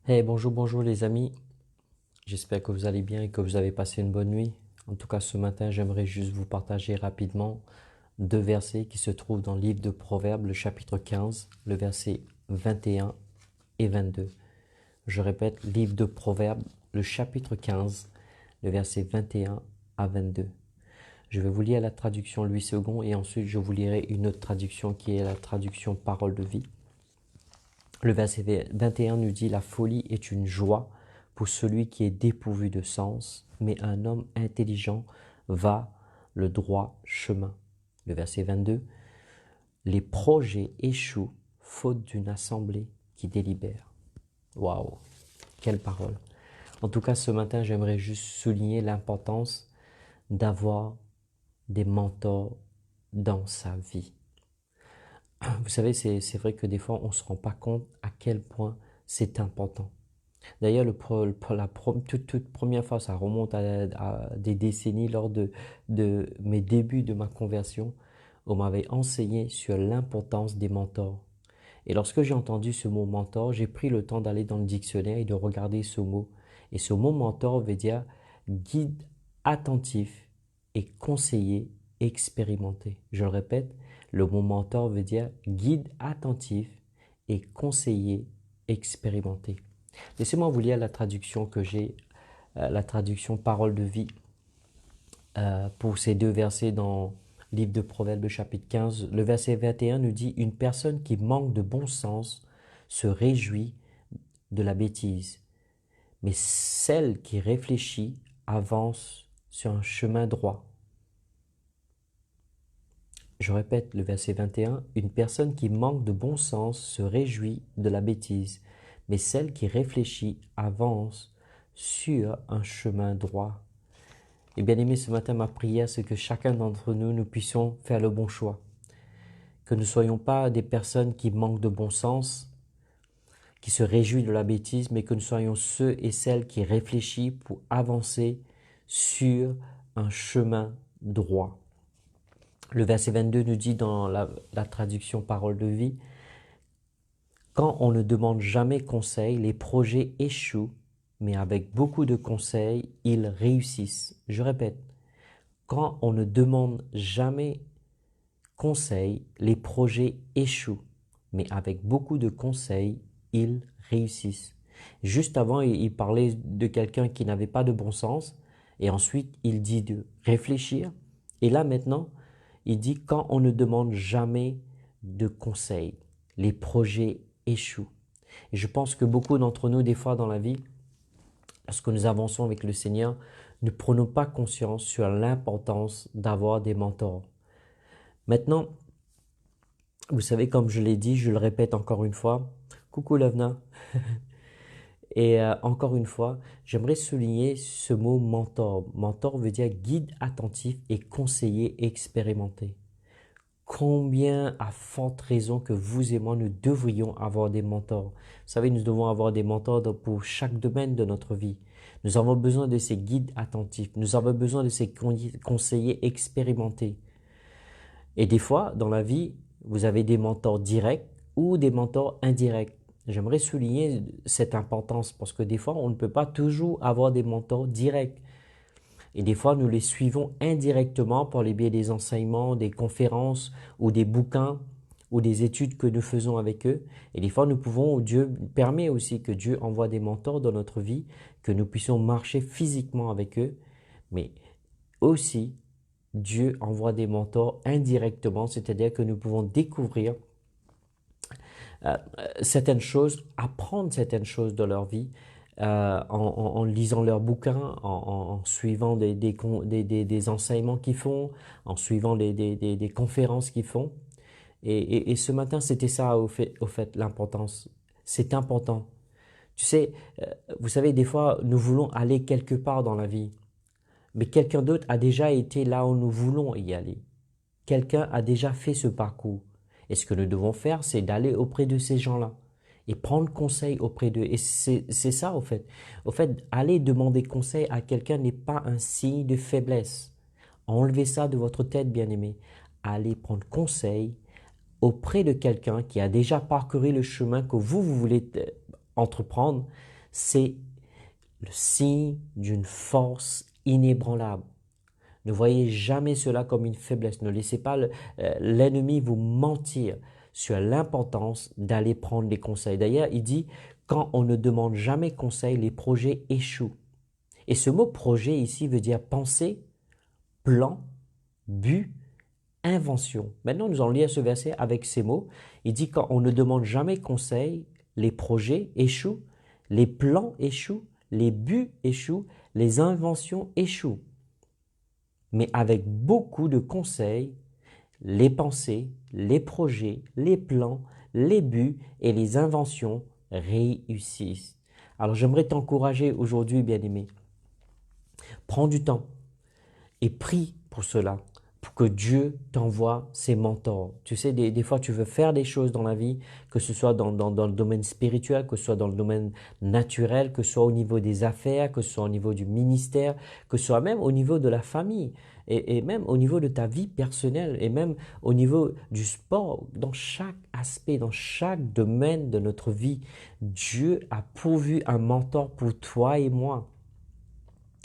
Hey, bonjour, bonjour les amis. J'espère que vous allez bien et que vous avez passé une bonne nuit. En tout cas, ce matin, j'aimerais juste vous partager rapidement deux versets qui se trouvent dans le livre de Proverbes, le chapitre 15, le verset 21 et 22. Je répète, livre de Proverbes, le chapitre 15, le verset 21 à 22. Je vais vous lire la traduction Louis II et ensuite je vous lirai une autre traduction qui est la traduction Parole de vie. Le verset 21 nous dit: « La folie est une joie pour celui qui est dépourvu de sens, mais un homme intelligent va le droit chemin. » Le verset 22, « Les projets échouent faute d'une assemblée qui délibère. » Waouh, quelle parole! En tout cas, ce matin, j'aimerais juste souligner l'importance d'avoir des mentors dans sa vie. Vous savez, c'est vrai que des fois, on ne se rend pas compte à quel point c'est important. D'ailleurs, la toute première fois, ça remonte à des décennies lors de mes débuts de ma conversion. On m'avait enseigné sur l'importance des mentors. Et lorsque j'ai entendu ce mot mentor, j'ai pris le temps d'aller dans le dictionnaire et de regarder ce mot. Et ce mot mentor veut dire guide attentif et conseiller expérimenté. Je le répète, le mot mentor veut dire guide attentif et conseiller expérimenté. Laissez-moi vous lire la traduction que j'ai, la traduction Parole de vie, pour ces deux versets dans le livre de Proverbes chapitre 15. Le verset 21 nous dit: « Une personne qui manque de bon sens se réjouit de la bêtise, mais celle qui réfléchit avance sur un chemin droit. » Je répète le verset 21, « Une personne qui manque de bon sens se réjouit de la bêtise, mais celle qui réfléchit avance sur un chemin droit. » Et bien aimé, ce matin, ma prière, c'est que chacun d'entre nous, nous puissions faire le bon choix. Que nous ne soyons pas des personnes qui manquent de bon sens, qui se réjouissent de la bêtise, mais que nous soyons ceux et celles qui réfléchissent pour avancer sur un chemin droit. Le verset 22 nous dit dans la traduction Parole de vie: « Quand on ne demande jamais conseil, les projets échouent, mais avec beaucoup de conseils, ils réussissent. » Je répète, quand on ne demande jamais conseil, les projets échouent, mais avec beaucoup de conseils, ils réussissent. Juste avant, il parlait de quelqu'un qui n'avait pas de bon sens, et ensuite il dit de réfléchir, et là maintenant, il dit quand on ne demande jamais de conseils, les projets échouent. Et je pense que beaucoup d'entre nous, des fois dans la vie, lorsque nous avançons avec le Seigneur, ne prenons pas conscience sur l'importance d'avoir des mentors. Maintenant, vous savez, comme je l'ai dit, je le répète encore une fois, coucou Lavna, et encore une fois, j'aimerais souligner ce mot mentor. Mentor veut dire guide attentif et conseiller expérimenté. Combien à forte raison que vous et moi, nous devrions avoir des mentors. Vous savez, nous devons avoir des mentors pour chaque domaine de notre vie. Nous avons besoin de ces guides attentifs. Nous avons besoin de ces conseillers expérimentés. Et des fois, dans la vie, vous avez des mentors directs ou des mentors indirects. J'aimerais souligner cette importance parce que des fois, on ne peut pas toujours avoir des mentors directs. Et des fois, nous les suivons indirectement par les biais des enseignements, des conférences ou des bouquins ou des études que nous faisons avec eux. Et des fois, Dieu permet aussi que Dieu envoie des mentors dans notre vie, que nous puissions marcher physiquement avec eux. Mais aussi, Dieu envoie des mentors indirectement, c'est-à-dire que nous pouvons découvrir certaines choses, apprendre certaines choses de leur vie, en lisant leurs bouquins, en suivant des enseignements qu'ils font, en suivant des conférences qu'ils font. Et ce matin, c'était ça au fait l'importance. C'est important. Tu sais, vous savez, des fois, nous voulons aller quelque part dans la vie, mais quelqu'un d'autre a déjà été là où nous voulons y aller. Quelqu'un a déjà fait ce parcours. Et ce que nous devons faire, c'est d'aller auprès de ces gens-là et prendre conseil auprès d'eux. Et c'est ça, au fait. Au fait, aller demander conseil à quelqu'un n'est pas un signe de faiblesse. Enlevez ça de votre tête, bien-aimé. Allez prendre conseil auprès de quelqu'un qui a déjà parcouru le chemin que vous voulez entreprendre. c'est le signe d'une force inébranlable. Ne voyez jamais cela comme une faiblesse. Ne laissez pas l'ennemi vous mentir sur l'importance d'aller prendre des conseils. D'ailleurs, il dit, quand on ne demande jamais conseil, les projets échouent. Et ce mot projet ici veut dire pensée, plan, but, invention. Maintenant, nous allons lire ce verset avec ces mots. Il dit, quand on ne demande jamais conseil, les projets échouent, les plans échouent, les buts échouent, les inventions échouent. Mais avec beaucoup de conseils, les pensées, les projets, les plans, les buts et les inventions réussissent. Alors j'aimerais t'encourager aujourd'hui, bien-aimé. Prends du temps et prie pour cela, pour que Dieu t'envoie ses mentors. Tu sais, des fois, tu veux faire des choses dans la vie, que ce soit dans le domaine spirituel, que ce soit dans le domaine naturel, que ce soit au niveau des affaires, que ce soit au niveau du ministère, que ce soit même au niveau de la famille, et même au niveau de ta vie personnelle, et même au niveau du sport, dans chaque aspect, dans chaque domaine de notre vie, Dieu a pourvu un mentor pour toi et moi.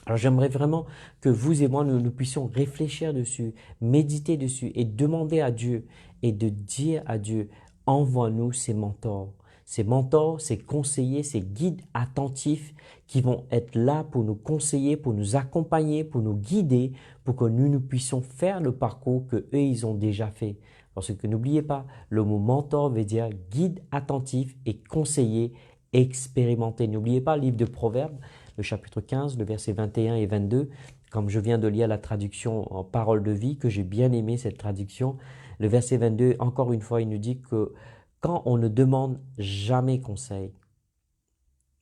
Alors j'aimerais vraiment que vous et moi, nous puissions réfléchir dessus, méditer dessus et demander à Dieu et de dire à Dieu, envoie-nous ces mentors. Ces mentors, ces conseillers, ces guides attentifs qui vont être là pour nous conseiller, pour nous accompagner, pour nous guider, pour que nous puissions faire le parcours que eux ils ont déjà fait. Parce que n'oubliez pas, le mot mentor veut dire guide attentif et conseiller expérimenté. N'oubliez pas le livre de Proverbes, le chapitre 15, le verset 21 et 22, comme je viens de lire la traduction en parole de vie, que j'ai bien aimé cette traduction. Le verset 22, encore une fois, il nous dit que quand on ne demande jamais conseil,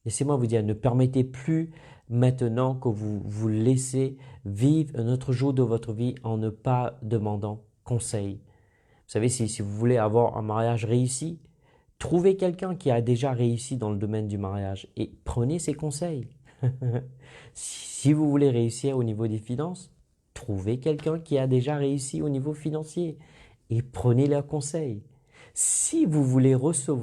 laissez-moi vous dire, ne permettez plus maintenant que vous vous laissez vivre un autre jour de votre vie en ne pas demandant conseil. Vous savez, si vous voulez avoir un mariage réussi, trouvez quelqu'un qui a déjà réussi dans le domaine du mariage et prenez ses conseils. Si vous voulez réussir au niveau des finances, trouvez quelqu'un qui a déjà réussi au niveau financier et prenez leurs conseils. Si vous voulez réussir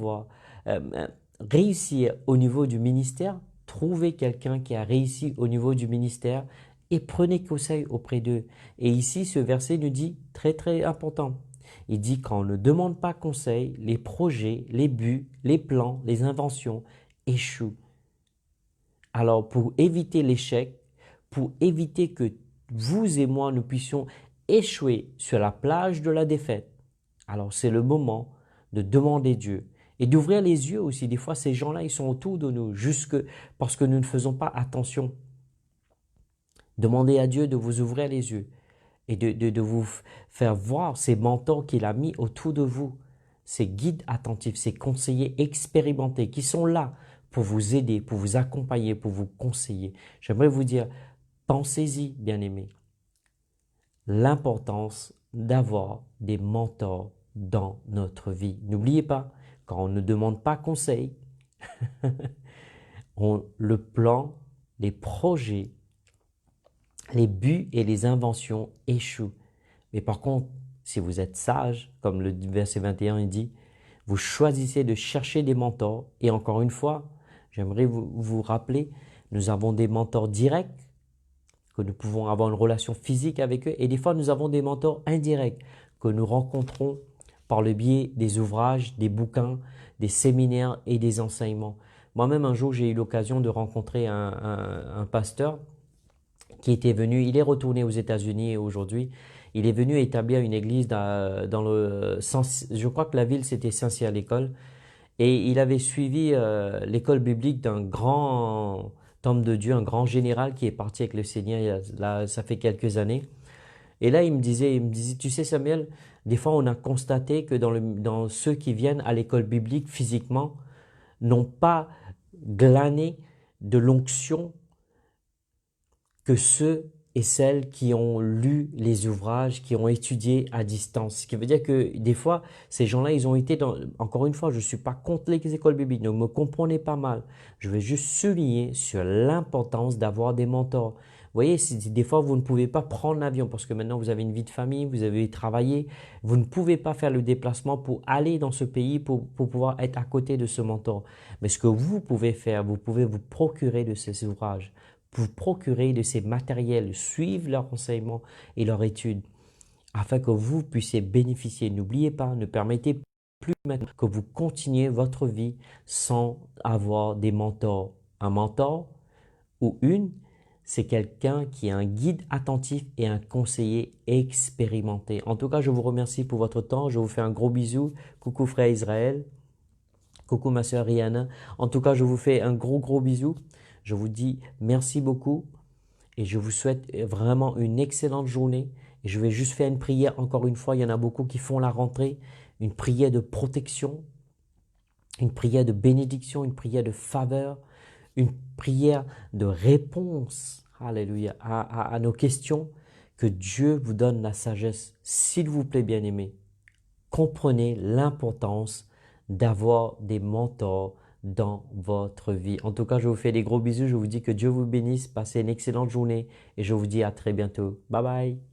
au niveau du ministère, trouvez quelqu'un qui a réussi au niveau du ministère et prenez conseil auprès d'eux. Et ici, ce verset nous dit très très important. Il dit quand on ne demande pas conseil, les projets, les buts, les plans, les inventions échouent. Alors pour éviter l'échec, pour éviter que vous et moi nous puissions échouer sur la plage de la défaite, alors c'est le moment de demander Dieu et d'ouvrir les yeux aussi. Des fois ces gens-là ils sont autour de nous juste parce que nous ne faisons pas attention. Demandez à Dieu de vous ouvrir les yeux et de vous faire voir ces mentors qu'il a mis autour de vous, ces guides attentifs, ces conseillers expérimentés qui sont là pour vous aider, pour vous accompagner, pour vous conseiller. J'aimerais vous dire, pensez-y, bien-aimés, l'importance d'avoir des mentors dans notre vie. N'oubliez pas, quand on ne demande pas conseil, le plan, les projets, les buts et les inventions échouent. Mais par contre, si vous êtes sage, comme le verset 21 il dit, vous choisissez de chercher des mentors. Et encore une fois, j'aimerais vous rappeler, nous avons des mentors directs, que nous pouvons avoir une relation physique avec eux. Et des fois, nous avons des mentors indirects, que nous rencontrons par le biais des ouvrages, des bouquins, des séminaires et des enseignements. Moi-même, un jour, j'ai eu l'occasion de rencontrer un pasteur qui était venu, il est retourné aux États-Unis aujourd'hui, il est venu établir une église je crois que la ville c'était Saint-Cyr-l'École, et il avait suivi l'école biblique d'un grand homme de Dieu, un grand général qui est parti avec le Seigneur, là, ça fait quelques années. Et là, il me disait, tu sais Samuel, des fois on a constaté que dans ceux qui viennent à l'école biblique physiquement, n'ont pas glané de l'onction que ceux et celles qui ont lu les ouvrages, qui ont étudié à distance. Ce qui veut dire que des fois, ces gens-là, ils ont été encore une fois, je ne suis pas contre les écoles bibliques, ne me comprenez pas mal. Je vais juste souligner sur l'importance d'avoir des mentors. voyez, si des fois vous ne pouvez pas prendre l'avion parce que maintenant vous avez une vie de famille, vous avez travaillé, vous ne pouvez pas faire le déplacement pour aller dans ce pays pour pouvoir être à côté de ce mentor. Mais ce que vous pouvez faire, vous pouvez vous procurer de ces ouvrages, vous procurer de ces matériels, suivre leurs enseignements et leurs études afin que vous puissiez bénéficier. N'oubliez pas, ne permettez plus maintenant que vous continuiez votre vie sans avoir des mentors. Un mentor ou une, c'est quelqu'un qui est un guide attentif et un conseiller expérimenté. En tout cas, je vous remercie pour votre temps. Je vous fais un gros bisou. Coucou frère Israël. Coucou ma sœur Rihanna. En tout cas, je vous fais un gros bisou. Je vous dis merci beaucoup et je vous souhaite vraiment une excellente journée. Et je vais juste faire une prière encore une fois. Il y en a beaucoup qui font la rentrée. Une prière de protection, une prière de bénédiction, une prière de faveur, une prière de réponse, alléluia, à nos questions. Que Dieu vous donne la sagesse. S'il vous plaît, bien-aimés, comprenez l'importance d'avoir des mentors dans votre vie. En tout cas, je vous fais des gros bisous. Je vous dis que Dieu vous bénisse. Passez une excellente journée et je vous dis à très bientôt. Bye bye.